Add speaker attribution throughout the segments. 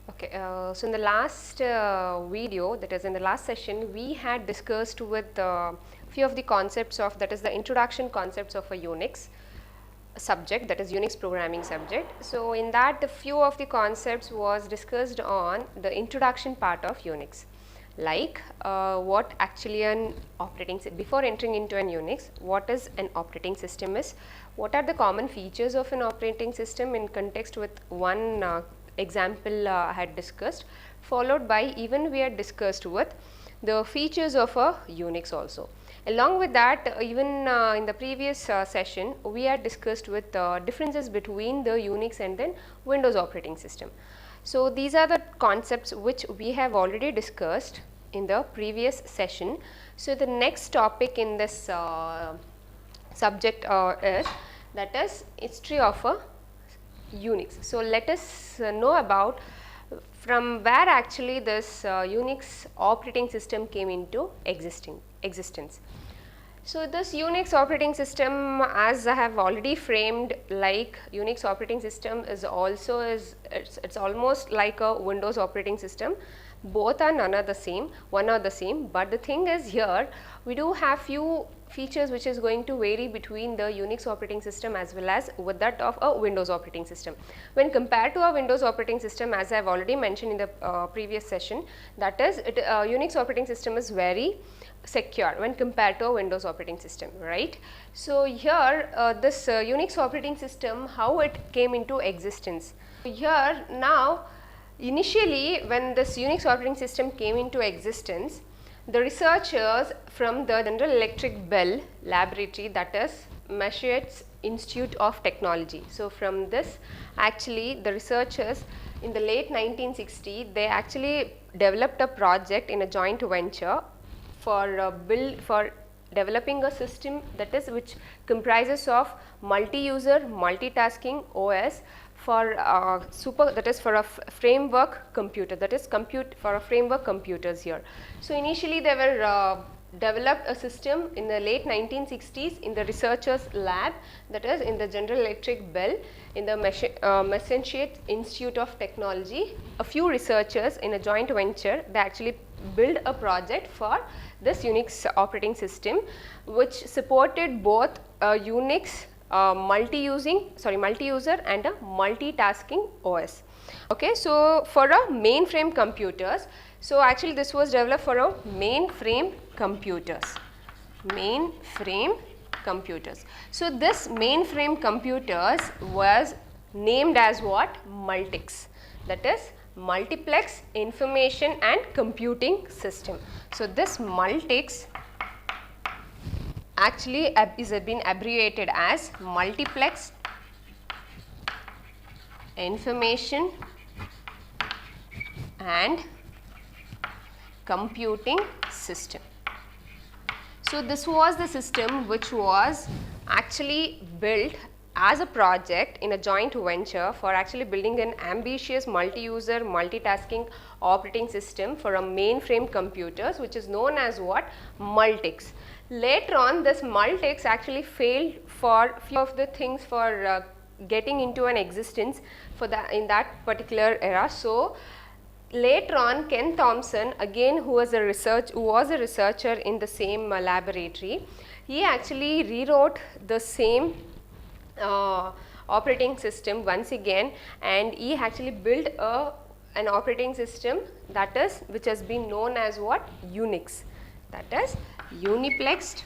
Speaker 1: Okay, so in the last video, that is in the last session, we had discussed with few of the concepts of, that is the introduction concepts of a Unix subject, that is Unix programming subject. So in that, the few of the concepts was discussed on the introduction part of Unix, like what actually an operating before entering into an Unix, what is an operating system is, what are the common features of an operating system in context with one example I had discussed, followed by even we had discussed with the features of a Unix also. Along with that, even in the previous session, we had discussed with differences between the Unix and then Windows operating system. So these are the concepts which we have already discussed in the previous session. So the next topic in this subject is, that is history of a Unix. So let us know about from where actually this Unix operating system came into existence. So this Unix operating system, as I have already framed, like Unix operating system is also it's almost like a Windows operating system. Both are one are the same, but the thing is here we do have few features which is going to vary between the Unix operating system as well as with that of a Windows operating system. When compared to a Windows operating system, as I have already mentioned in the previous session, that is Unix operating system is very secure when compared to a Windows operating system, right. So here this Unix operating system, how it came into existence. Here now, initially when this Unix operating system came into existence, the researchers from the General Electric Bell laboratory, that is Massachusetts Institute of Technology. So from this, actually the researchers in the late 1960s, they actually developed a project in a joint venture for developing a system, that is which comprises of multi-user multitasking OS for that is for a framework computer, that is for a framework computers here. So initially they were developed a system in the late 1960s in the researchers lab, that is in the General Electric Bell in the Massachusetts Institute of Technology. A few researchers in a joint venture, they actually build a project for this Unix operating system, which supported both Unix multi-user and a multitasking OS. Okay, so for a mainframe computers, so actually this was developed for a mainframe computers. So this mainframe computers was named as what? Multics, that is Multiplex Information and Computing System. So this Multics actually is been abbreviated as Multiplex Information and Computing System. So this was the system which was actually built as a project in a joint venture for actually building an ambitious multi-user multitasking operating system for a mainframe computers, which is known as what? Multics. Later on, this Multics actually failed for few of the things for getting into an existence for in that particular era. So later on, Ken Thompson, again who was a researcher in the same laboratory, he actually rewrote the same operating system once again, and he actually built an operating system, that is which has been known as what? Unix, that is Uniplexed,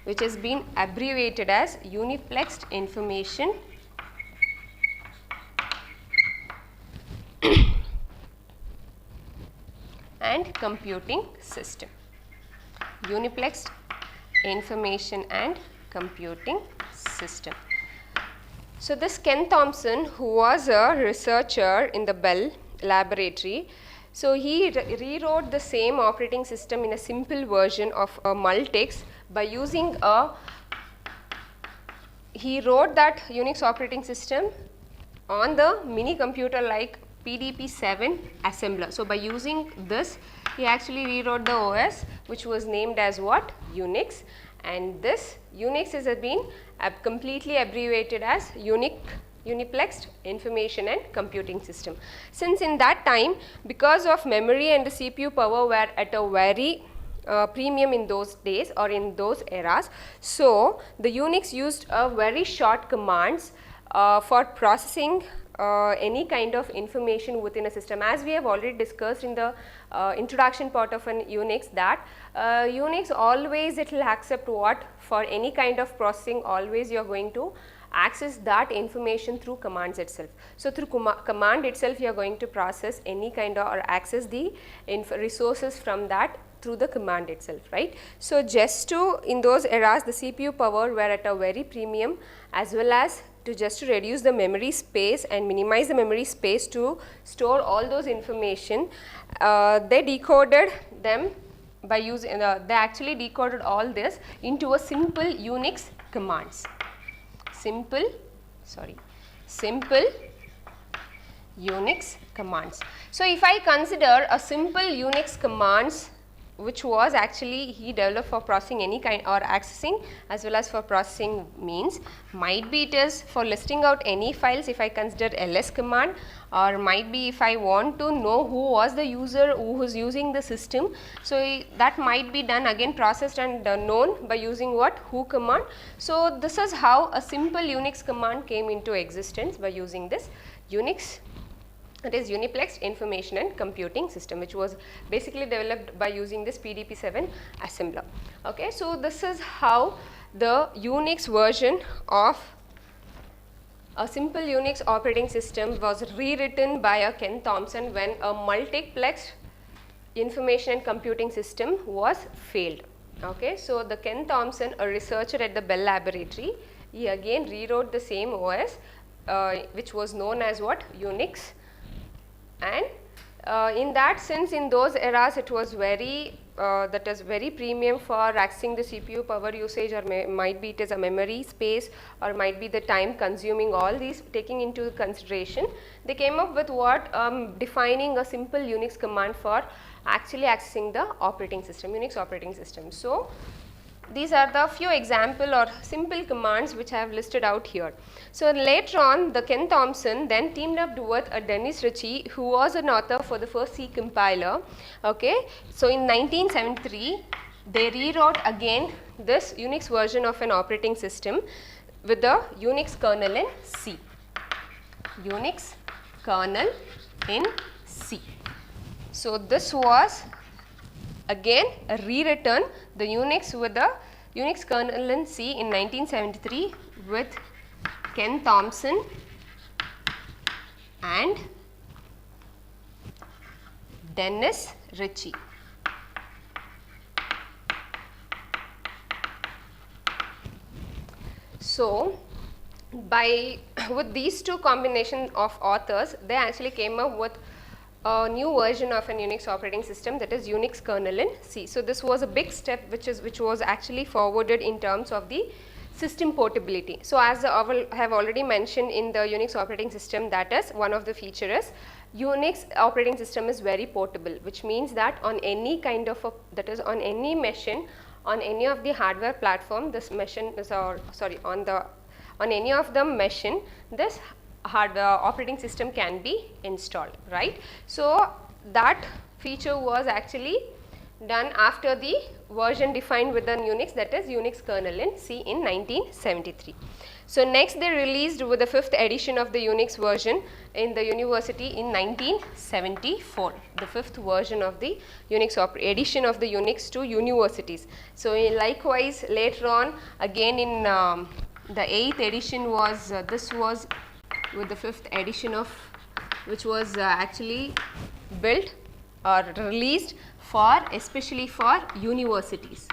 Speaker 1: which has been abbreviated as Uniplexed Information and Computing System. Uniplexed Information and Computing System. So this Ken Thompson, who was a researcher in the Bell laboratory, so he rewrote the same operating system in a simple version of a Multics by using he wrote that Unix operating system on the mini computer like PDP-7 assembler. So by using this, he actually rewrote the OS, which was named as what? Unix, and this Unix has been completely abbreviated as Uniplexed information and computing system. Since in that time, because of memory and the CPU power were at a very premium in those days or in those eras, so the Unix used a very short commands for processing any kind of information within a system. As we have already discussed in the introduction part of an Unix, that Unix always it will accept what, for any kind of processing always you are going to access that information through commands itself. So, through command itself you are going to process any kind of or access the resources from that through the command itself, right. So, just to in those eras the CPU power were at a very premium, as well as to just to reduce the memory space and minimize the memory space to store all those information, they decoded them by using they actually decoded all this into a simple Unix commands. Simple Unix commands. So, if I consider a simple Unix commands which was actually he developed for processing any kind or accessing as well as for processing means, might be it is for listing out any files if I consider ls command, or might be if I want to know who was the user who was using the system. So, that might be done again processed and known by using what, who command. So, this is how a simple Unix command came into existence by using this Unix, it is Uniplexed Information and Computing System, which was basically developed by using this PDP-7 assembler. Okay, so, this is how the Unix version of a simple Unix operating system was rewritten by a Ken Thompson when a multiplexed information and computing system was failed. Okay, so, the Ken Thompson, a researcher at the Bell Laboratory, he again rewrote the same OS which was known as what, Unix. And in that sense, in those eras it was very that is very premium for accessing the CPU power usage, or might be it is a memory space, or might be the time consuming, all these taking into consideration. They came up with what, defining a simple Unix command for actually accessing the operating system, Unix operating system. So, these are the few example or simple commands which I have listed out here. So, later on the Ken Thompson then teamed up with Dennis Ritchie, who was an author for the first C compiler. Okay. So, in 1973 they rewrote again this Unix version of an operating system with the Unix kernel in C, Unix kernel in C. So, this was again rewritten the Unix with the Unix kernel in C in 1973 with Ken Thompson and Dennis Ritchie. So, with these two combination of authors, they actually came up with a new version of an Unix operating system, that is Unix kernel in C. So, this was a big step which was actually forwarded in terms of the system portability. So, as I have already mentioned in the Unix operating system, that is one of the features, Unix operating system is very portable, which means that on any kind of a, that is on any machine, on any of the hardware platform, this machine is on any of the machine, this operating system can be installed, right. So, that feature was actually done after the version defined with the Unix, that is Unix kernel in C in 1973. So, next they released with the 5th edition of the Unix version in the university in 1974, the 5th version of the Unix edition of the Unix to universities. So, likewise later on again in the 8th edition was this was with the 5th edition of which was actually built or released for especially for universities.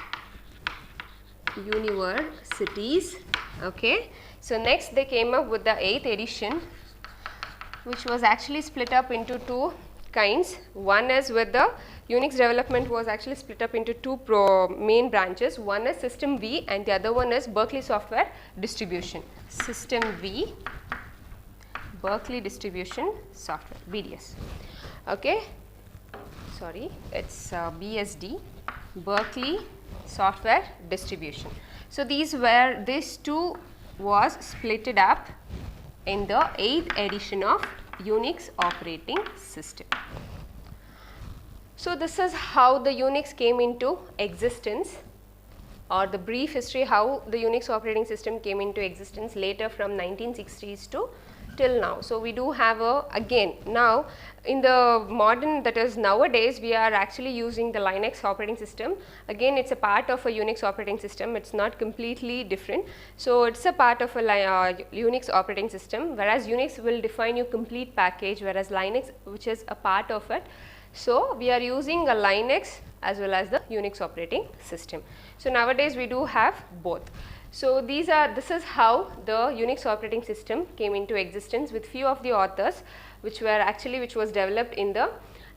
Speaker 1: Okay. So, next they came up with the 8th edition, which was actually split up into two kinds. One is with the Unix development was actually split up into two main branches. One is System V and the other one is Berkeley Software Distribution. System V, Berkeley Distribution Software, BDS. Okay. Sorry, it's BSD, Berkeley Software Distribution. So, these two was splitted up in the 8th edition of Unix operating system. So this is how the Unix came into existence, or the brief history how the Unix operating system came into existence later from 1960s to till now. So we do have again now in the modern, that is nowadays, we are actually using the Linux operating system. Again, it's a part of a Unix operating system, it's not completely different. So it's a part of a Unix operating system, whereas Unix will define you complete package, whereas Linux, which is a part of it. So we are using a Linux as well as the Unix operating system. So nowadays we do have both. So this is how the Unix operating system came into existence, with few of the authors which was developed in the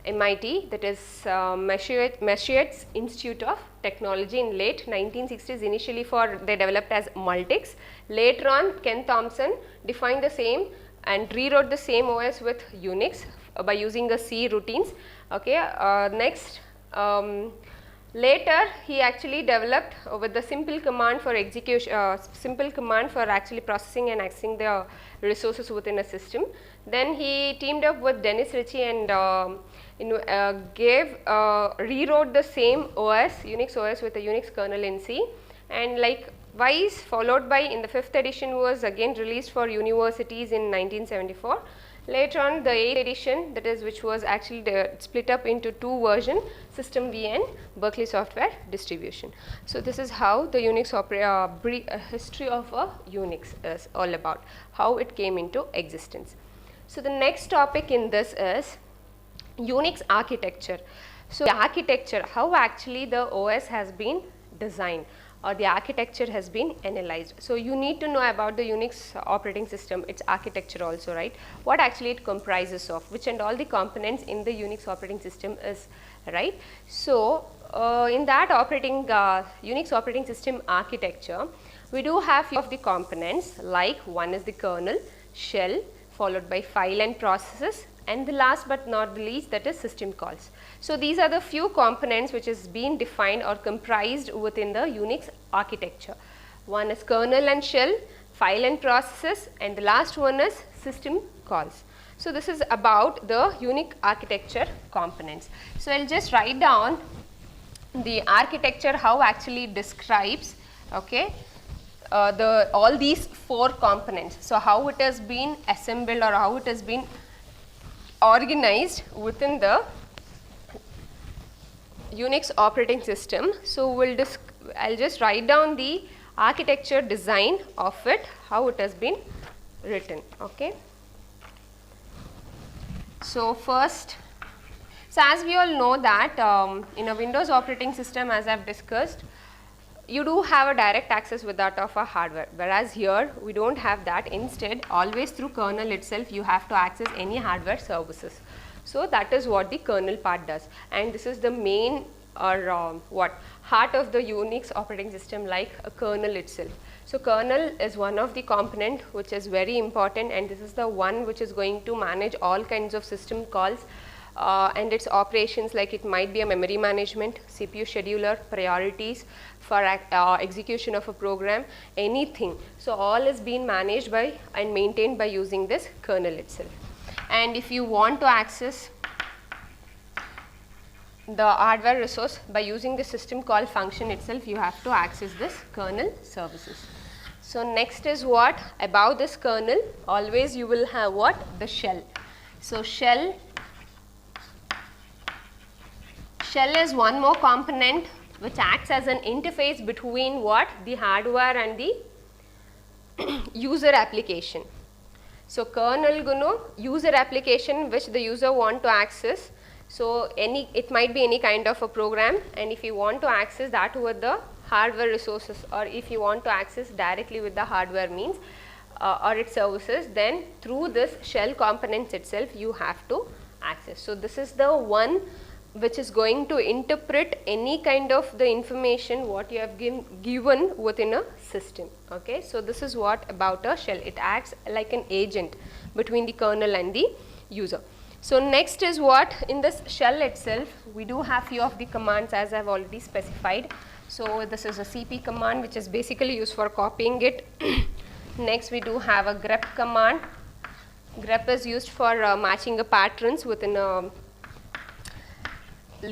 Speaker 1: MIT, that is Massachusetts Institute of Technology in late 1960s. Initially they developed as Multics. Later on Ken Thompson defined the same and rewrote the same OS with Unix by using a C routines. Okay. Next, later he actually developed with the simple command for execution, simple command for actually processing and accessing the resources within a system. Then he teamed up with Dennis Ritchie and rewrote the same OS, Unix OS, with a Unix kernel in C, and likewise followed by in the 5th edition was again released for universities in 1974. Later on the 8th edition, that is which was actually split up into 2 versions, System V and Berkeley Software Distribution. So this is how the Unix history of a Unix is all about, how it came into existence. So the next topic in this is Unix architecture. So the architecture, how actually the OS has been designed, or the architecture has been analyzed. So you need to know about the Unix operating system, its architecture also, right? What actually it comprises of, which and all the components in the Unix operating system is, right? So in that Unix operating system architecture, we do have few of the components, like one is the kernel, shell, followed by file and processes, and the last but not the least, that is system calls. So these are the few components which is being defined or comprised within the Unix architecture. One is kernel and shell, file and processes, and the last one is system calls. So this is about the Unix architecture components. So I'll just write down the architecture, how actually it describes, okay, all these 4 components. So how it has been assembled or how it has been organized within the Unix operating system. So I'll just write down the architecture design of it, how it has been written. Okay. So first, so as we all know that in a Windows operating system, as I've discussed, you do have a direct access with that of a hardware, whereas here we don't have that. Instead, always through kernel itself you have to access any hardware services. So that is what the kernel part does, and this is the main or heart of the Unix operating system, like a kernel itself. So kernel is one of the component which is very important, and this is the one which is going to manage all kinds of system calls and its operations, like it might be a memory management, CPU scheduler, priorities for execution of a program, anything. So all is being managed by and maintained by using this kernel itself. And if you want to access the hardware resource by using the system call function itself, you have to access this kernel services. So next is what about this kernel, always you will have what, the shell. So shell is one more component which acts as an interface between what, the hardware and the user application. So kernel user application which the user want to access. So it might be any kind of a program, and if you want to access that with the hardware resources, or if you want to access directly with the hardware means or its services, then through this shell components itself you have to access. So this is the one which is going to interpret any kind of the information what you have given within a system. Okay, so this is what about a shell. It acts like an agent between the kernel and the user. So next is what, in this shell itself we do have few of the commands as I have already specified. So this is a cp command which is basically used for copying it. Next we do have a grep command grep is used for matching the patterns within a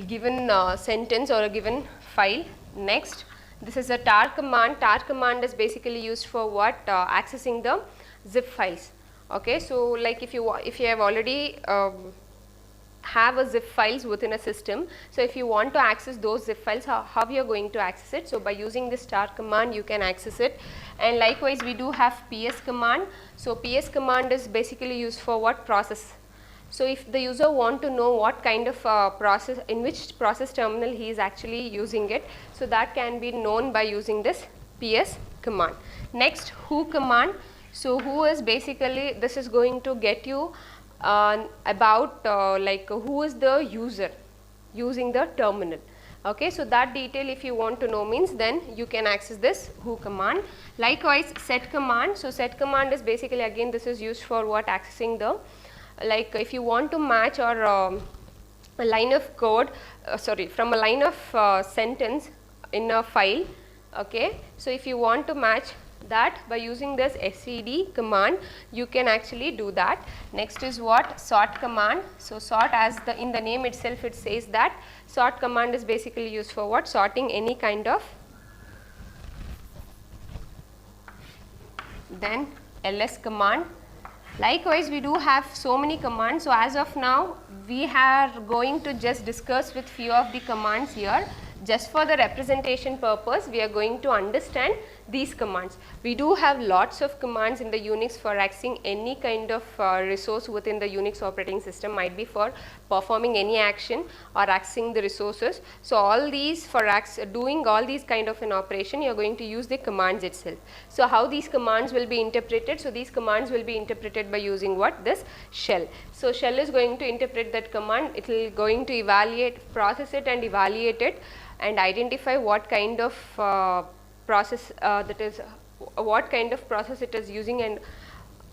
Speaker 1: given sentence or a given file. Next, this is a tar command. Tar command is basically used for what? Accessing the zip files. Okay, so like if you have already have a zip files within a system, so if you want to access those zip files, how you are going to access it? So by using this tar command you can access it. And likewise we do have ps command. So ps command is basically used for what? Process. So if the user want to know what kind of process, in which process terminal he is actually using it, so that can be known by using this ps command. Next, who command. So who is basically, this is going to get you about like who is the user using the terminal. Okay, so that detail if you want to know means then you can access this who command. Likewise set command. So set command is basically, again this is used for what? Accessing the, like if you want to match or a line of code, from a line of sentence in a file. Okay, so if you want to match that by using this SED command, you can actually do that. Next is what? Sort command. So sort, as in the name itself it says that sort command is basically used for what? Sorting any kind of. Then ls command. Likewise we do have so many commands. So as of now we are going to just discuss with few of the commands here. Just for the representation purpose, we are going to understand these commands. We do have lots of commands in the Unix for accessing any kind of resource within the Unix operating system, might be for performing any action or accessing the resources. So all these, for doing all these kind of an operation, you are going to use the commands itself. So how these commands will be interpreted? So these commands will be interpreted by using what? This shell. So shell is going to interpret that command. It will going to evaluate, process it and evaluate it, and identify what kind of process what kind of process it is using and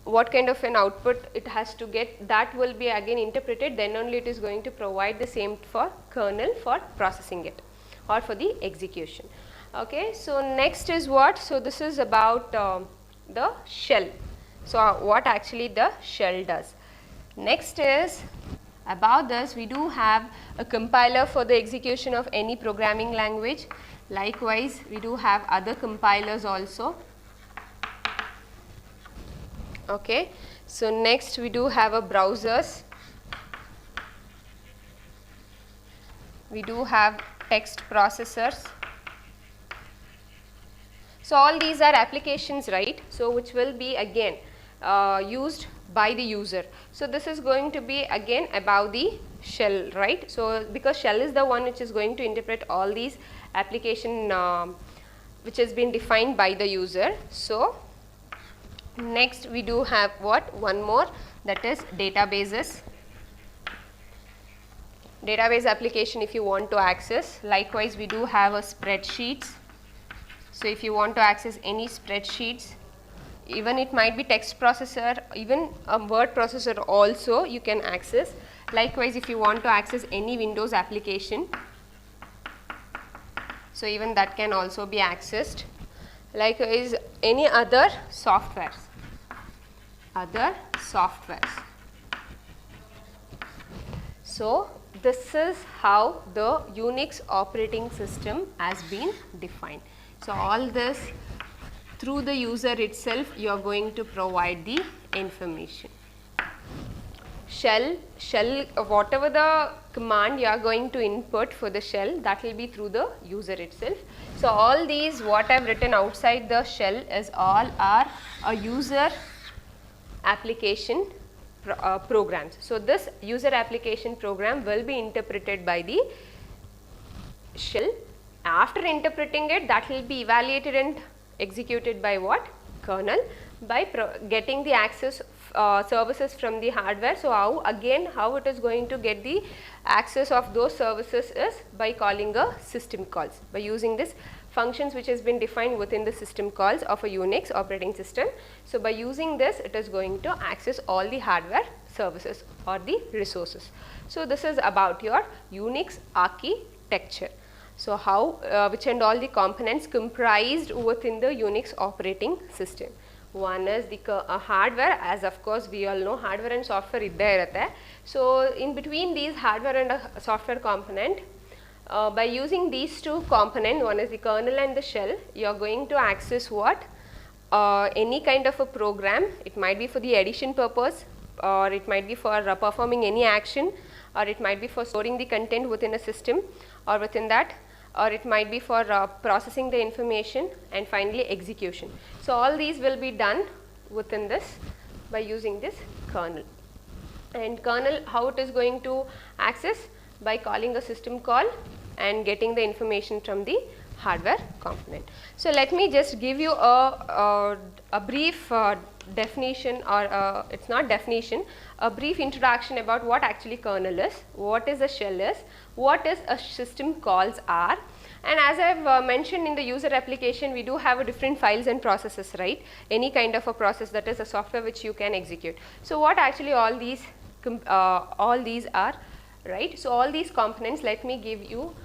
Speaker 1: what kind of an output it has to get. That will be again interpreted, then only it is going to provide the same for kernel for processing it or for the execution. Okay, so next is what? So this is about the shell. So what actually the shell does. Next is, about this we do have a compiler for the execution of any programming language. Likewise we do have other compilers also. Okay, so next we do have a browsers, we do have text processors. So all these are applications, right? So which will be again used by the user. So this is going to be again about the shell, right? So because shell is the one which is going to interpret all these application which has been defined by the user. So next we do have what? One more, that is databases. Database application if you want to access. Likewise we do have a spreadsheets. So if you want to access any spreadsheets, even it might be text processor, even a word processor also you can access. Likewise if you want to access any Windows application, so even that can also be accessed. Likewise any other softwares, So this is how the Unix operating system has been defined. So all this through the user itself you are going to provide the information. Shell, whatever the command you are going to input for the shell, that will be through the user itself. So all these what I have written outside the shell is all are a user application programs. So this user application program will be interpreted by the shell. After interpreting it, that will be evaluated and executed by what? Kernel, by getting the access services from the hardware. So how it is going to get the access of those services is by calling a system calls, by using this functions which has been defined within the system calls of a Unix operating system. So by using this it is going to access all the hardware services or the resources. So this is about your Unix architecture. So how which and all the components comprised within the Unix operating system. one is the hardware, as of course we all know hardware and software idde irutte. So in between these hardware and a software component, by using these two components, one is the kernel and the shell, you are going to access what? Any kind of a program. It might be for the addition purpose, or it might be for performing any action, or it might be for storing the content within a system or within that, or it might be for processing the information, and finally execution. So all these will be done within this by using this kernel. And kernel, how it is going to access? By calling a system call and getting the information from the hardware component. So let me just give you a brief definition, or it's not definition, a brief introduction about what actually kernel is, what is a shell is, what is a system calls are. And as I have mentioned in the user application, we do have a different files and processes, right? Any kind of a process, that is a software which you can execute. So what actually all these are, right? So all these components, let me give you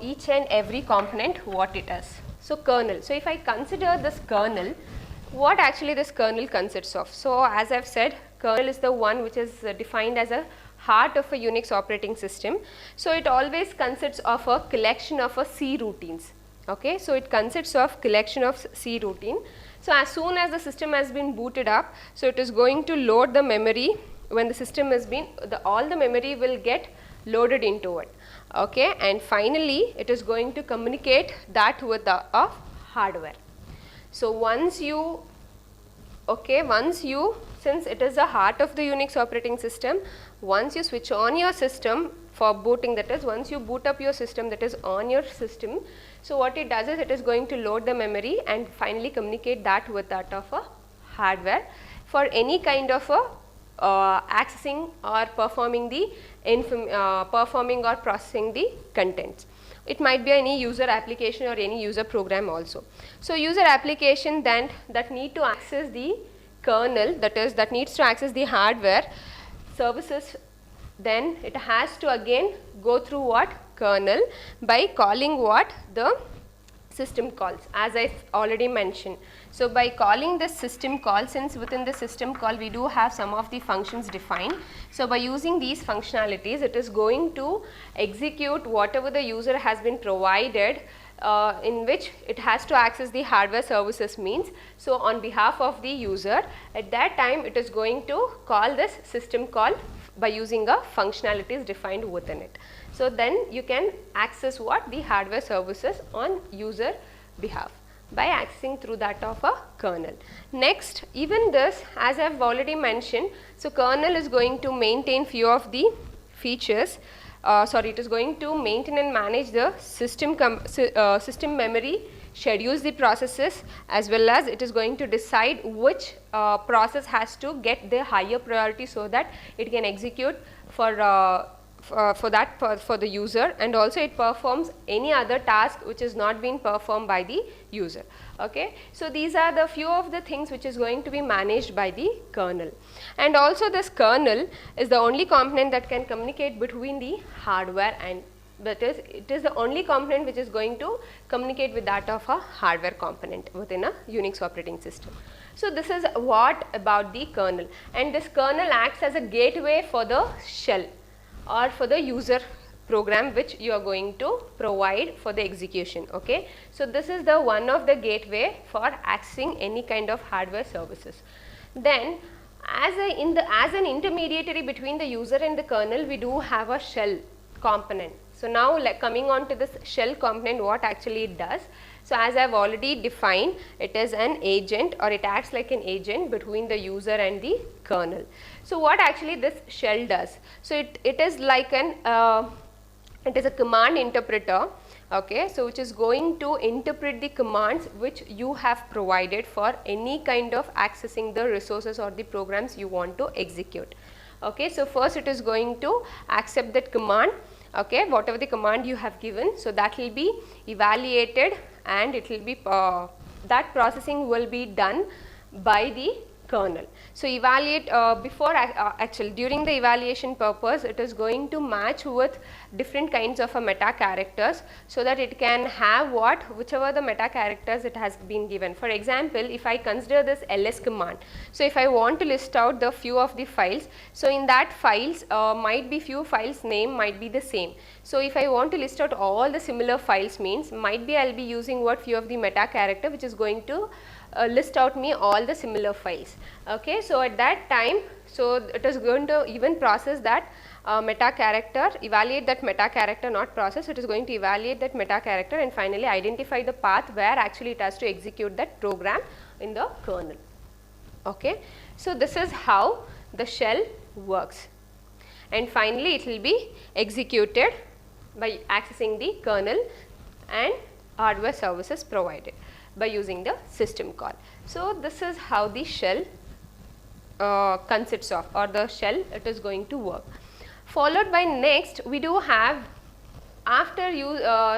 Speaker 1: each and every component what it is. So kernel, so if I consider this kernel, what actually this kernel consists of? So as I have said, kernel is the one which is defined as a heart of a Unix operating system. So it always consists of a collection of a C routines. Okay, so it consists of collection of C routine. So as soon as the system has been booted up, so it is going to load the memory. When the system has been, all the memory will get loaded into it. Okay, and finally it is going to communicate that with the hardware. So once you, since it is the heart of the Unix operating system, once you switch on your system for booting, that is once you boot up your system that is on your system, so what it does is it is going to load the memory and finally communicate that with that of a hardware for any kind of a accessing or performing or processing the contents. It might be any user application or any user program also. So user application then that need to access the kernel, that is that needs to access the hardware services, then it has to again go through what? Kernel, by calling what? The system calls, as I already mentioned. So by calling this system call, since within the system call we do have some of the functions defined, so by using these functionalities it is going to execute whatever the user has been provided, in which it has to access the hardware services means. So on behalf of the user, at that time it is going to call this system call by using a functionalities defined within it. So then you can access what? The hardware services on user behalf by accessing through that of a kernel. Next, even this, as I have already mentioned, so kernel is going to maintain few of the features, it is going to maintain and manage the system memory, schedules the processes, as well as it is going to decide which process has to get the higher priority so that it can execute for the user, and also it performs any other task which is not being performed by the user. Okay, so these are the few of the things which is going to be managed by the kernel. And also this kernel is the only component that can communicate between the hardware, and that is, it is the only component which is going to communicate with that of a hardware component within a Unix operating system. So this is what about the kernel, and this kernel acts as a gateway for the shell or for the user program which you are going to provide for the execution. Okay, so this is the one of the gateway for accessing any kind of hardware services. Then as an intermediary between the user and the kernel, we do have a shell component. So now coming on to this shell component, what actually it does. So as I have already defined, it is an agent, or it acts like an agent between the user and the kernel. So what actually this shell does? So it is like an it is a command interpreter. Okay, so which is going to interpret the commands which you have provided for any kind of accessing the resources or the programs you want to execute. Okay, so first it is going to accept that command. Okay, whatever the command you have given, so that will be evaluated, and it will be that processing will be done by the kernel. So evaluate actually during the evaluation purpose, it is going to match with different kinds of a meta characters, so that it can have whichever the meta characters it has been given. For example, if I consider this ls command, so if I want to list out the few of the files, so in that files might be few files name might be the same. So if I want to list out all the similar files, means might be I will be using few of the meta character, which is going to list out me all the similar files. Okay, so at that time, so it is going to even process that meta character, evaluate that meta character, not process, it is going to evaluate that meta character and finally identify the path where actually it has to execute that program in the kernel. Okay, so this is how the shell works, and finally it will be executed by accessing the kernel and hardware services provided by using the system call. So this is how the shell consists of, or the shell it is going to work. Followed by next, we do have after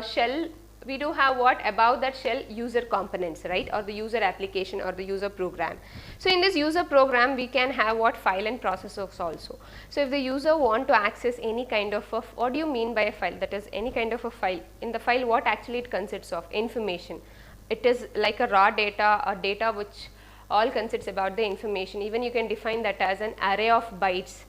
Speaker 1: shell, we do have above that shell user components, right, or the user application or the user program. So in this user program we can have file and processors also. So if the user want to access any kind of what do you mean by a file, that is any kind of a file. In the file what actually it consists of? Information. It is like a raw data or data which all consists about the information. Even you can define that as an array of bytes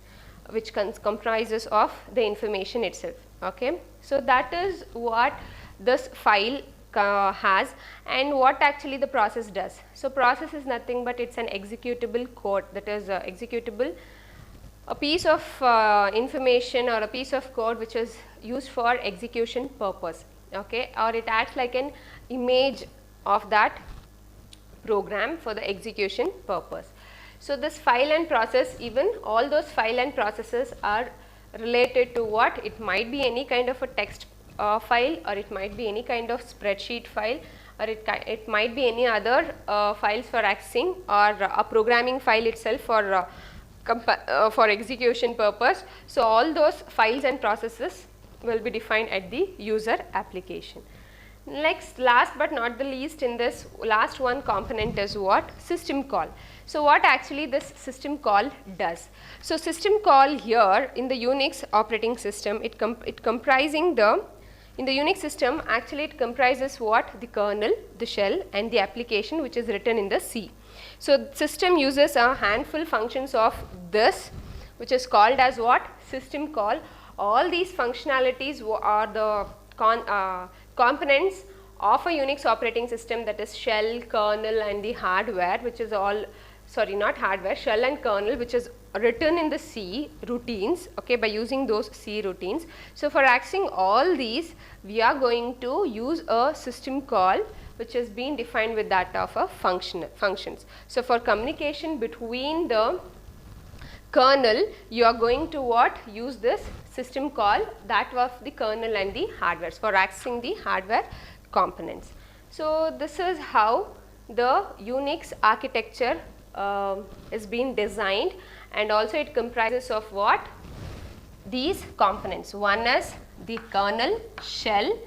Speaker 1: which comprises of the information itself. Okay, so that is what this file has, and what actually the process does. So process is nothing but it's an executable code, that is executable, a piece of information or a piece of code which is used for execution purpose. Okay, or it acts like an image of that program for the execution purpose. So this file and process, even all those file and processes are related to what? It might be any kind of a text file, or it might be any kind of spreadsheet file, or it might be any other files for accessing, or a programming file itself for execution purpose. So all those files and processes will be defined at the user application. Next, last but not the least, in this last one component is what? System call. So what actually this system call does? So system call here in the Unix operating system, it comprising the, in the Unix system actually it comprises what? The kernel, the shell and the application which is written in the C. So system uses a handful functions of this, which is called as what? System call. All these functionalities are the components of a Unix operating system, that is shell, kernel and the hardware, which is all, sorry, not hardware, shell and kernel, which is written in the C routines, okay, by using those C routines. So for accessing all these, we are going to use a system call which has been defined with that of a functions. So for communication between the kernel, you are going to what? Use this system call, that of the kernel and the hardware, for accessing the hardware components. So this is how the Unix architecture is being designed, and also it comprises of what? These components. One is the kernel, shell,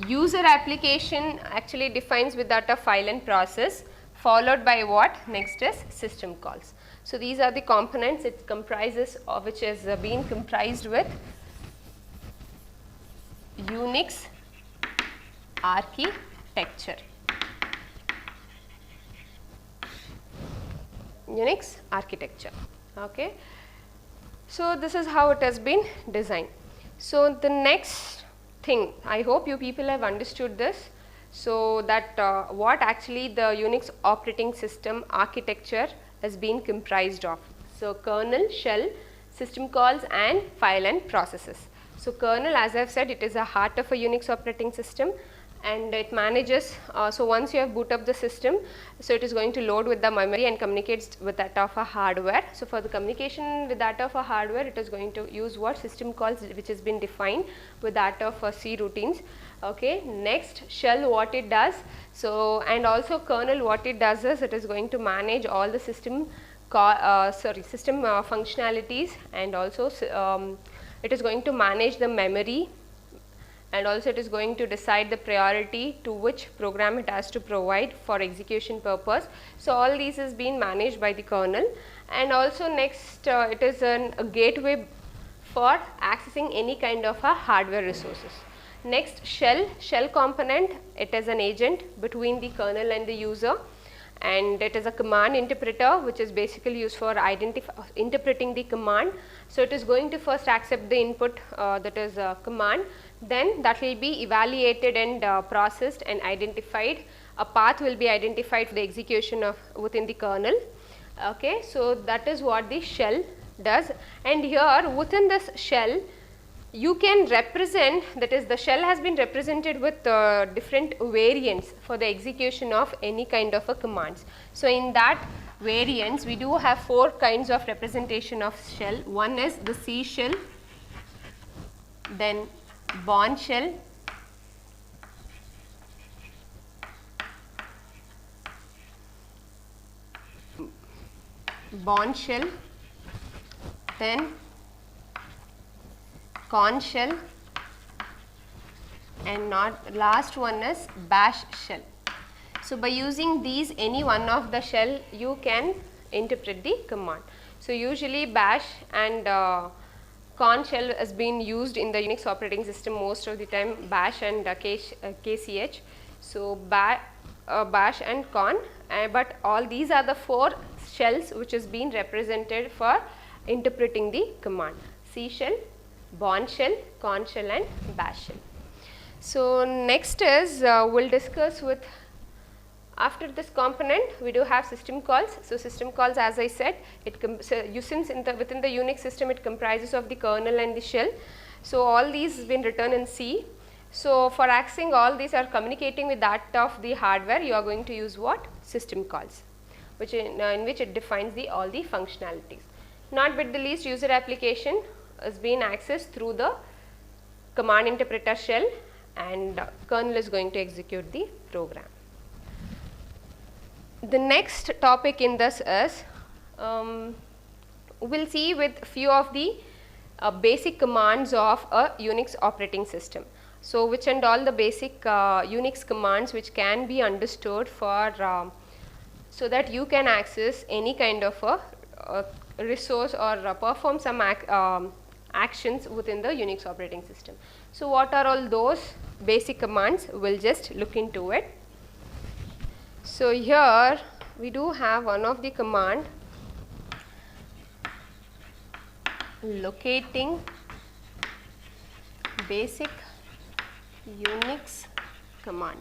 Speaker 1: user application actually defines with that of file and process, followed by what? Next is system calls. So these are the components it comprises of, which is being comprised with Unix architecture. Unix architecture. Okay. So this is how it has been designed. So the next thing, I hope you people have understood this. So that what actually the Unix operating system architecture has been comprised of. So kernel, shell, system calls and file and processes. So kernel, as I have said, it is the heart of a Unix operating system, and it manages, so once you have boot up the system, so it is going to load with the memory and communicates with that of a hardware. So for the communication with that of a hardware, it is going to use what? System calls, which has been defined with that of C routines. Okay. Next, shell, what it does, so and also kernel, what it does is it is going to manage all the system functionalities, and also it is going to manage the memory and also it is going to decide the priority to which program it has to provide for execution purpose. So, all these is being managed by the kernel, and also next it is a gateway for accessing any kind of a hardware resources. Next, shell component, it is an agent between the kernel and the user, and it is a command interpreter which is basically used for interpreting the command. So, it is going to first accept the input, that is command, then that will be evaluated and processed and identified. A path will be identified for the execution of within the kernel. Okay, so that is what the shell does, and here within this shell you can represent, that is the shell has been represented with different variants for the execution of any kind of a commands. So, in that variants we do have 4 kinds of representation of shell. One is the C shell, then Bourne shell, then Korn shell, and last one is bash shell. So, by using these any one of the shell you can interpret the command. So, usually bash and Korn shell has been used in the Unix operating system most of the time, bash and KCH. So, bash and Korn, but all these are the 4 shells which is being represented for interpreting the command: C shell, Bourne shell, Korn shell and bash shell. So, next is we will discuss with, after this component we do have system calls. So, system calls, as I said, since within the Unix system it comprises of the kernel and the shell. So, all these has been written in C. So, for accessing all these or communicating with that of the hardware, you are going to use what? System calls, which in which it defines all the functionalities. Not but the least, user application is being accessed through the command interpreter shell, and kernel is going to execute the program. The next topic in this is, we will see with few of the basic commands of a Unix operating system. So, which and all the basic Unix commands which can be understood for so that you can access any kind of a resource or perform some actions within the Unix operating system. So, what are all those basic commands? We will just look into it. So, here we do have one of the command, locating basic Unix command.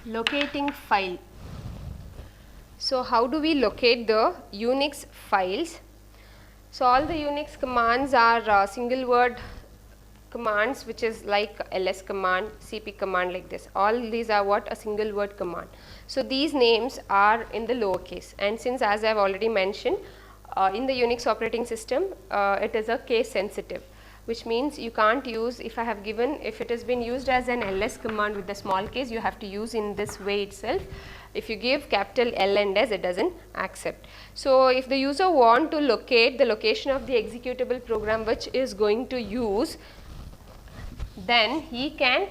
Speaker 1: Locating file. So, how do we locate the Unix files? So, all the Unix commands are single word commands, which is like ls command, cp command, like this. All these are what? A single word command. So, these names are in the lowercase, and since, as I have already mentioned, in the Unix operating system it is a case sensitive, which means you can't use, if it has been used as an ls command with the small case, you have to use in this way itself. If you give capital L and S, it does not accept. So, if the user want to locate the location of the executable program which is going to use, then he can,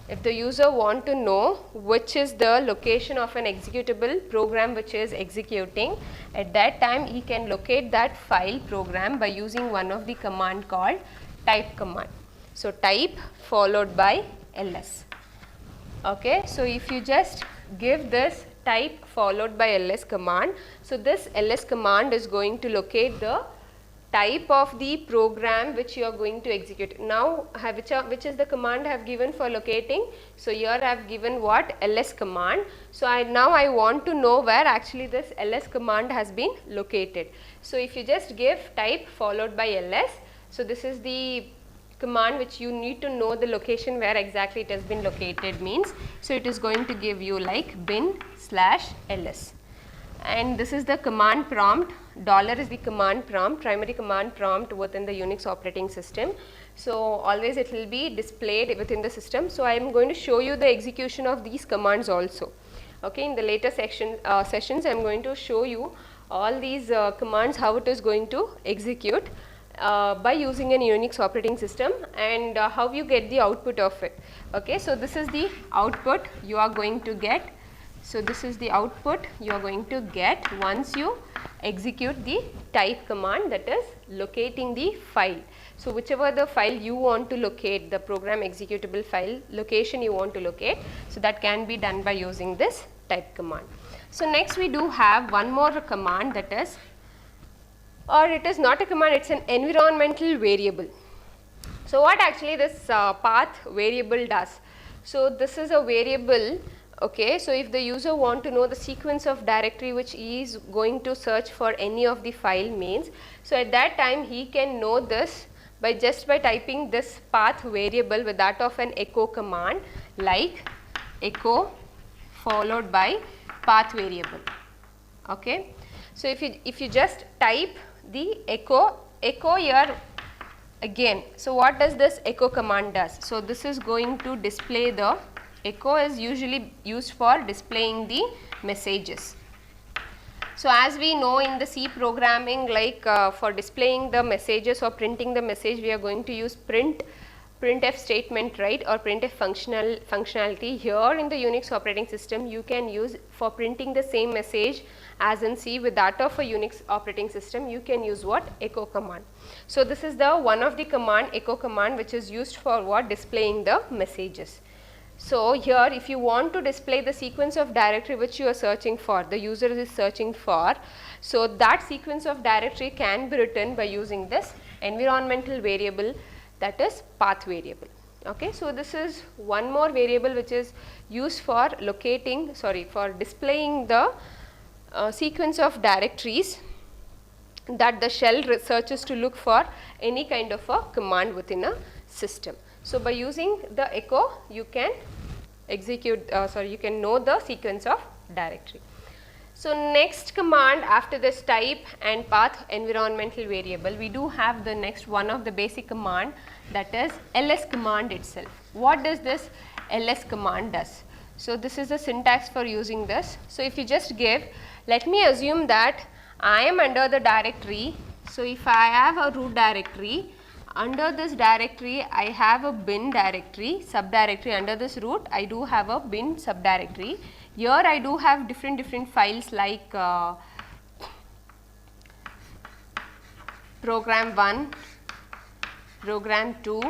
Speaker 1: if the user want to know which is the location of an executable program which is executing, at that time he can locate that file program by using one of the command called type command. So, type followed by ls. Okay. So, if you just give this type followed by ls command, so this ls command is going to locate the type of the program which you are going to execute. Now, which is the command I have given for locating? So, here I have given what? ls command. So, now I want to know where actually this ls command has been located. So, if you just give type followed by ls, so this is the command which you need to know the location where exactly it has been located means. So, it is going to give you like bin/ls. And this is the command prompt. Dollar is the command prompt, primary command prompt within the Unix operating system. So, always it will be displayed within the system. So, I am going to show you the execution of these commands also. Okay, in the later sessions I am going to show you all these commands, how it is going to execute by using an Unix operating system, and how you get the output of it. Okay, so this is the output you are going to get. So this is the output you are going to get once you execute the type command, that is locating the file. So whichever the file you want to locate, the program executable file location you want to locate, so that can be done by using this type command. So next we do have one more command, that is, or it is not a command, it is an environmental variable. So what actually this path variable does? So this is a variable. Okay, so if the user want to know the sequence of directory which he is going to search for any of the file means, so at that time he can know this by just by typing this path variable with that of an echo command, like echo followed by path variable. Okay, so if you just type the echo here again, so what does this echo command does? So this is going to display the echo is usually used for displaying the messages. So as we know in the C programming, like for displaying the messages or printing the message, we are going to use printf statement, right, or printf functionality. Here in the Unix operating system, you can use for printing the same message as in C with that of a Unix operating system, you can use what? Echo command. So this is the one of the command, echo command, which is used for what? Displaying the messages. So here if you want to display the sequence of directory which you are searching for, the user is searching for, so that sequence of directory can be written by using this environmental variable, that is path variable. Okay, so this is one more variable which is used for locating, for displaying the sequence of directories that the shell searches to look for any kind of a command within a system. So by using the echo, you can execute, you can know the sequence of directory. So next command after this type and path environmental variable, we do have the next one of the basic command, that is ls command itself. What does this ls command does? So this is the syntax for using this. So if you just give, let me assume that I am under the directory. So if I have a root directory, under this directory I have a bin directory, subdirectory. Under this root I do have a bin subdirectory. Here I do have different files like program 1, program 2,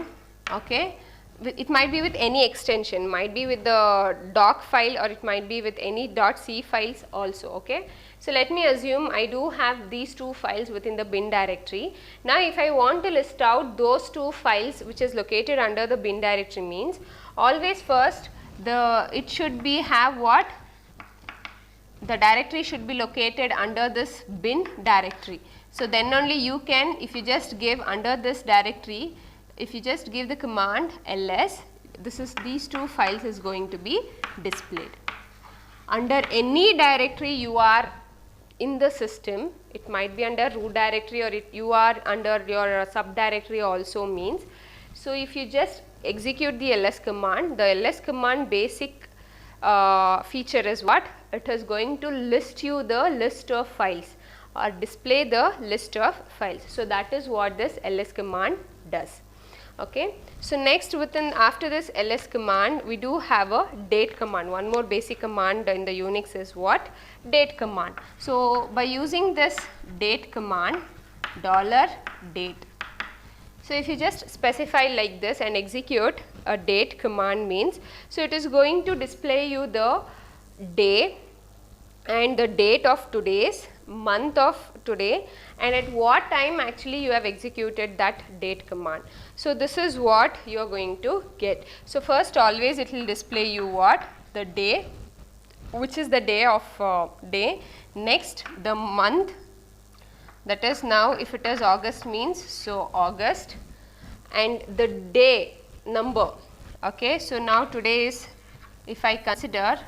Speaker 1: okay. It might be with any extension, might be with the doc file, or it might be with any .c files also, okay. So let me assume I do have these two files within the bin directory. Now if I want to list out those two files which is located under the bin directory means, always first it should be have what? The directory should be located under this bin directory. So then only you can, if you just give under this directory, if you just give the command ls, these two files is going to be displayed. Under any directory you are in the system, it might be under root directory or you are under your subdirectory also means. So if you just execute the ls command, the ls command basic feature is what? It is going to list you the list of files or display the list of files. So that is what this ls command does. Okay. So next after this ls command, we do have a date command. One more basic command in the Unix is what? Date command. So by using this date command, $date. So if you just specify like this and execute a date command means, so it is going to display you the day and the date of today's, month of today, and at what time actually you have executed that date command. So this is what you are going to get. So first always it will display you what? The day, which is the day of day. Next the month, that is now if it is August means, so August, and the day number. Okay, so now today is, if I consider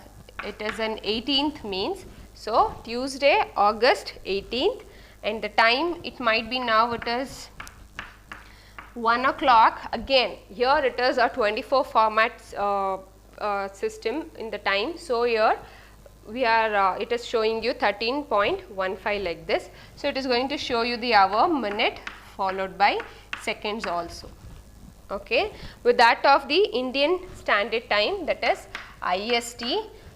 Speaker 1: it is an 18th means, so Tuesday, August 18th, and the time it might be now it is 1 o'clock. Again here it is a 24 format system in the time. So here we are it is showing you 13.15 like this. So it is going to show you the hour, minute, followed by seconds also. Okay, with that of the Indian Standard Time, that is IST,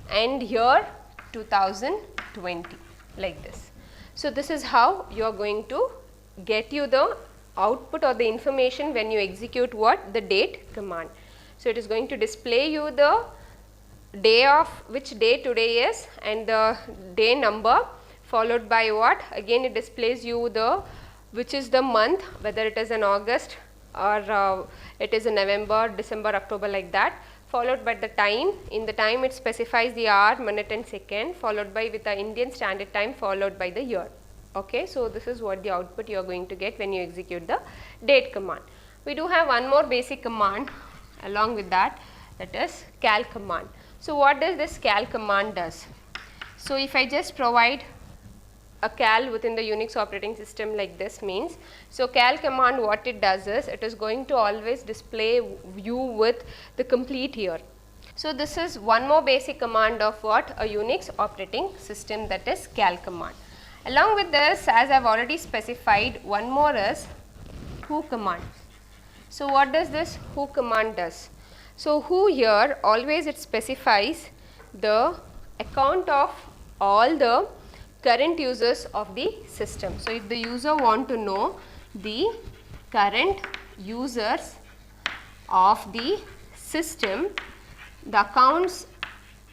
Speaker 1: and here 2020, like this. So this is how you are going to get you the output or the information when you execute what? The date command. So it is going to display you the day of which day today is and the day number, followed by what? Again it displays you the which is the month, whether it is in August or it is in November, December, October, like that, followed by the time. In the time it specifies the hour, minute and second, followed by with the Indian Standard Time, followed by the year. Okay, so this is what the output you are going to get when you execute the date command. We do have one more basic command along with that, that is cal command. So what does this cal command does? So if I just provide a cal within the Unix operating system like this means, so cal command what it does is it is going to always display you with the complete year. So this is one more basic command of what? A Unix operating system, that is cal command. Along with this, as I have already specified, one more is who command. So what does this who command does? So who here always it specifies the account of all the current users of the system. So if the user want to know the current users of the system, the accounts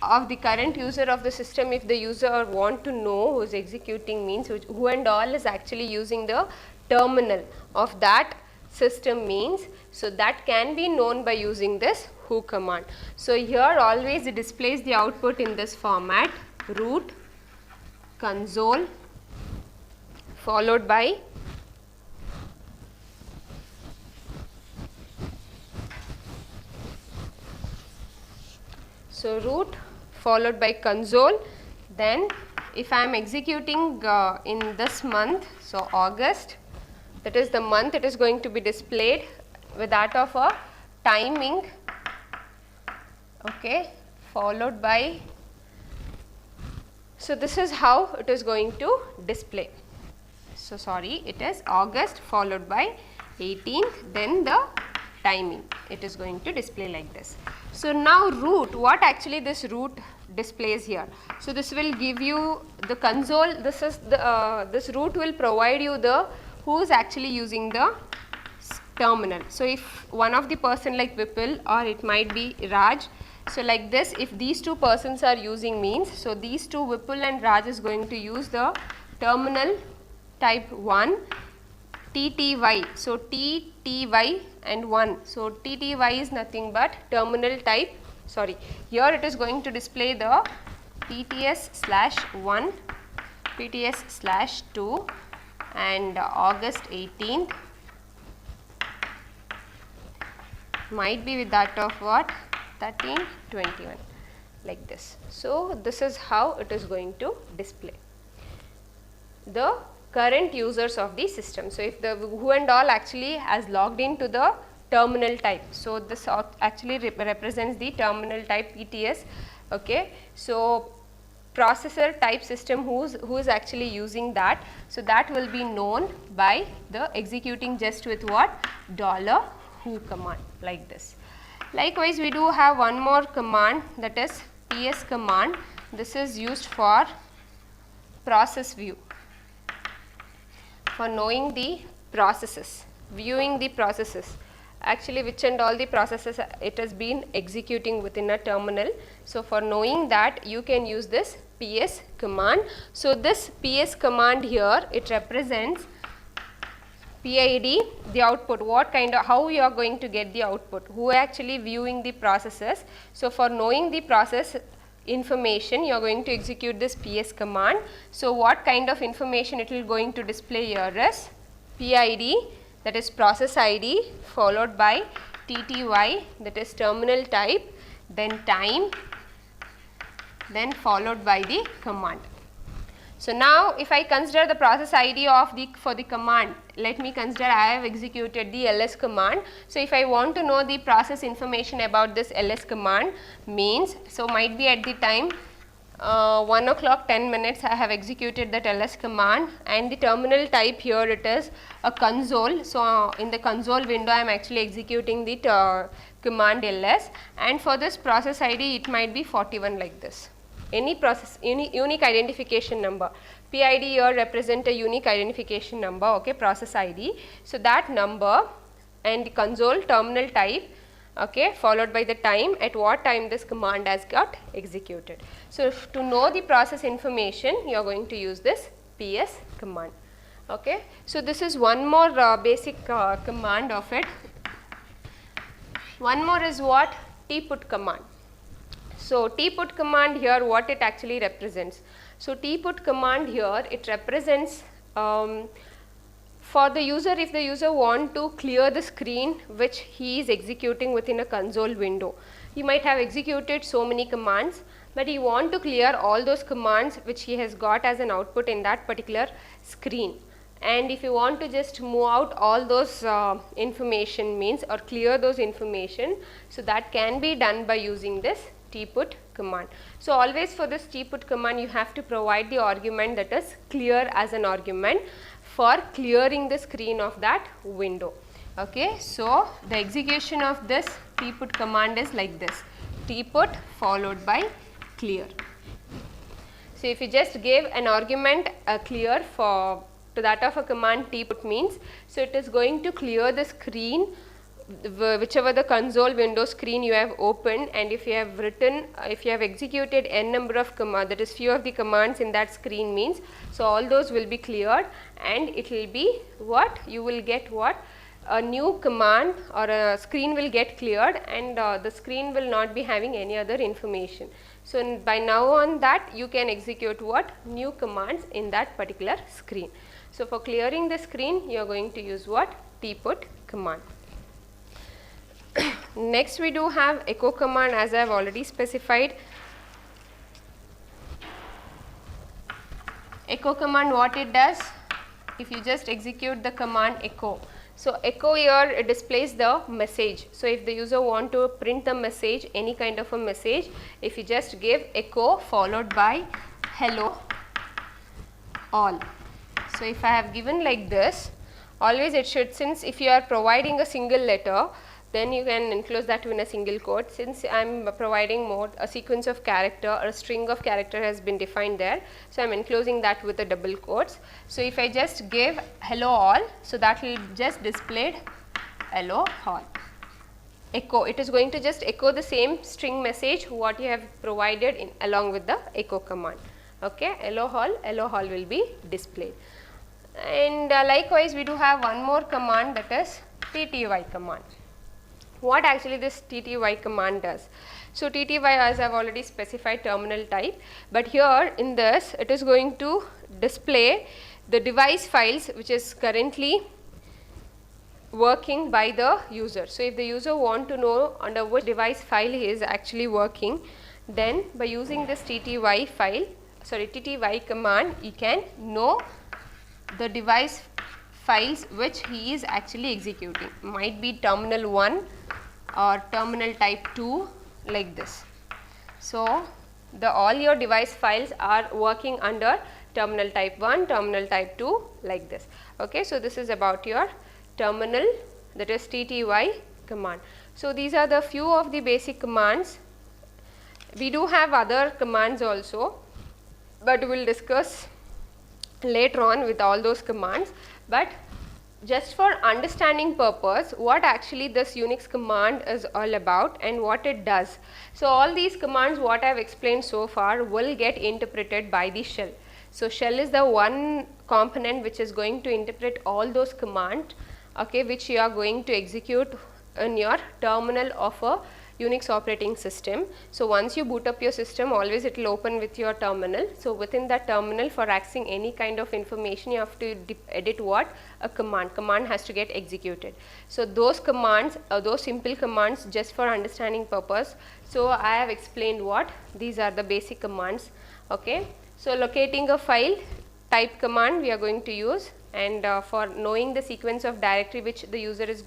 Speaker 1: of the current user of the system, if the user want to know who is executing means who and all is actually using the terminal of that system means, so that can be known by using this who command. So here always it displays the output in this format: root console followed by root followed by console. Then if I am executing in this month, so August, that is the month, it is going to be displayed with that of a timing, okay, followed by, so this is how it is going to display. So sorry, it is August followed by 18th, then the timing, it is going to display like this. So now root, what actually this root displays here? So this will give you the console, this is the this root will provide you the who is actually using the terminal. So if one of the person like Vipul or it might be Raj, so like this, if these two persons are using means, so these two Vipul and Raj is going to use the terminal type 1 TTY. So TTY and 1. So TTY is nothing but terminal type, sorry, here it is going to display the PTS/1, PTS/2 and August 18th might be with that of what? 1321, like this. So this is how it is going to display the current users of the system. So if the who and all actually has logged into the terminal type, so this actually represents the terminal type PTS, okay. So processor type system who is actually using that, so that will be known by the executing just with what? $who command, like this. Likewise, we do have one more command, that is PS command. This is used for process view, for knowing the processes, viewing the processes, actually which and all the processes it has been executing within a terminal. So for knowing that, you can use this PS command. So this PS command here, it represents PID, the output, what kind of, how you are going to get the output, who actually viewing the processes. So for knowing the process information, you are going to execute this PS command. So what kind of information it will going to display here is PID, that is process ID, followed by TTY, that is terminal type, then time, then followed by the command. So now if I consider the process ID of the for the command, let me consider I have executed the ls command. So if I want to know the process information about this ls command means, so might be at the time 1 o'clock 10 minutes I have executed that ls command, and the terminal type here it is a console. So, in the console window I am actually executing the command ls, and for this process ID it might be 41 like this. Any process unique identification number, PID here represent a unique identification number, okay, process ID. So, that number and the console terminal type, okay, followed by the time at what time this command has got executed. So, to know the process information you are going to use this PS command. Okay. So, this is one more basic command of it. One more is what? Tput command. So, tput command here what it actually represents. So, tput command here it represents for the user, if the user want to clear the screen which he is executing within a console window. He might have executed so many commands, but he want to clear all those commands which he has got as an output in that particular screen. And if you want to just move out all those information means or clear those information, so that can be done by using this tput command. So, always for this tput command you have to provide the argument that is clear as an argument for clearing the screen of that window. Okay. So, the execution of this tput command is like this, tput followed by clear. So, if you just give an argument clear for to that of a command tput means, so it is going to clear the screen whichever the console window screen you have opened, and if you have written, if you have executed n number of commands, that is few of the commands in that screen means, so all those will be cleared, and it will be what? You will get what? A new command or a screen will get cleared, and the screen will not be having any other information. So, by now on that you can execute what? New commands in that particular screen. So, for clearing the screen you are going to use what? Tput command. Next we do have echo command, as I have already specified. Echo command, what it does? If you just execute the command echo. So, echo here it displays the message. So, if the user want to print the message, any kind of a message, if you just give echo followed by hello all. So, if I have given like this, always it should, since if you are providing a single letter, then you can enclose that in a single quote. Since I am providing more a sequence of character or a string of character has been defined there, so I am enclosing that with a double quotes. So, if I just give hello all, so that will just displayed hello all. Echo, it is going to just echo the same string message what you have provided in along with the echo command. Okay, hello all will be displayed. And likewise we do have one more command, that is tty command. What actually this tty command does? So, tty, as I have already specified, terminal type, but here in this it is going to display the device files which is currently working by the user. So, if the user want to know under which device file he is actually working, then by using this tty command he can know the device files which he is actually executing, might be terminal 1 or terminal type 2 like this. So, all your device files are working under terminal type 1, terminal type 2 like this. Okay. So, this is about your terminal, that is tty command. So, these are the few of the basic commands. We do have other commands also, but we will discuss later on with all those commands. But just for understanding purpose, what actually this Unix command is all about and what it does. So, all these commands what I have explained so far will get interpreted by the shell. So, shell is the one component which is going to interpret all those commands, okay, which you are going to execute in your terminal of a Unix operating system. So, once you boot up your system, always it will open with your terminal. So, within that terminal, for accessing any kind of information, you have to edit what? A command. Command has to get executed. So, those commands, those simple commands, just for understanding purpose. So, I have explained what? These are the basic commands. Okay. So, locating a file, type command we are going to use, and for knowing the sequence of directory which the user is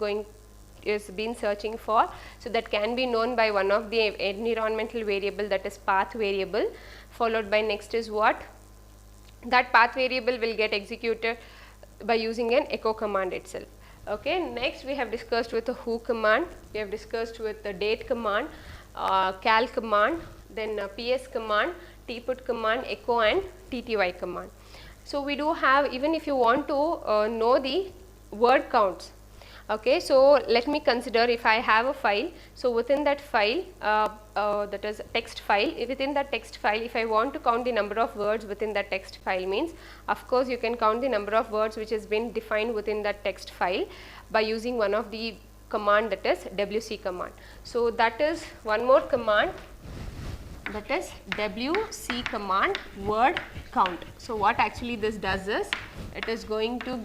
Speaker 1: been searching for, so that can be known by one of the environmental variable, that is path variable. followed by next is what? That path variable will get executed by using an echo command itself. Okay, next we have discussed with the who command, we have discussed with the date command, cal command, then ps command, tput command, echo and tty command. So we do have, even if you want to know the word counts. Okay, so let me consider if I have a file, so within that file, that is text file, within that text file, if I want to count the number of words within that text file, means of course you can count the number of words which has been defined within that text file by using one of the command, that is wc command. So that is one more command, that is wc command, word count. So what actually this does is, it is going to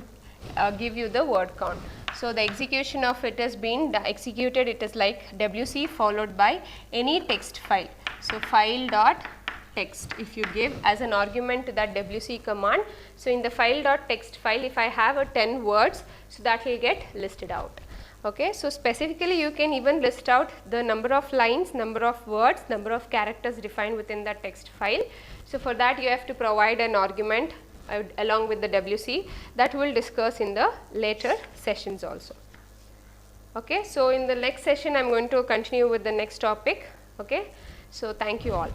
Speaker 1: give you the word count. So the execution of it has been executed, it is like wc followed by any text file. So file dot text, if you give as an argument to that wc command, so in the file dot text file, if I have a 10 words, so that will get listed out. Okay, so specifically you can even list out the number of lines, number of words, number of characters defined within that text file. So for that you have to provide an argument along with the wc, that we will discuss in the later sessions also. Okay, so in the next session I am going to continue with the next topic. Okay, so thank you all.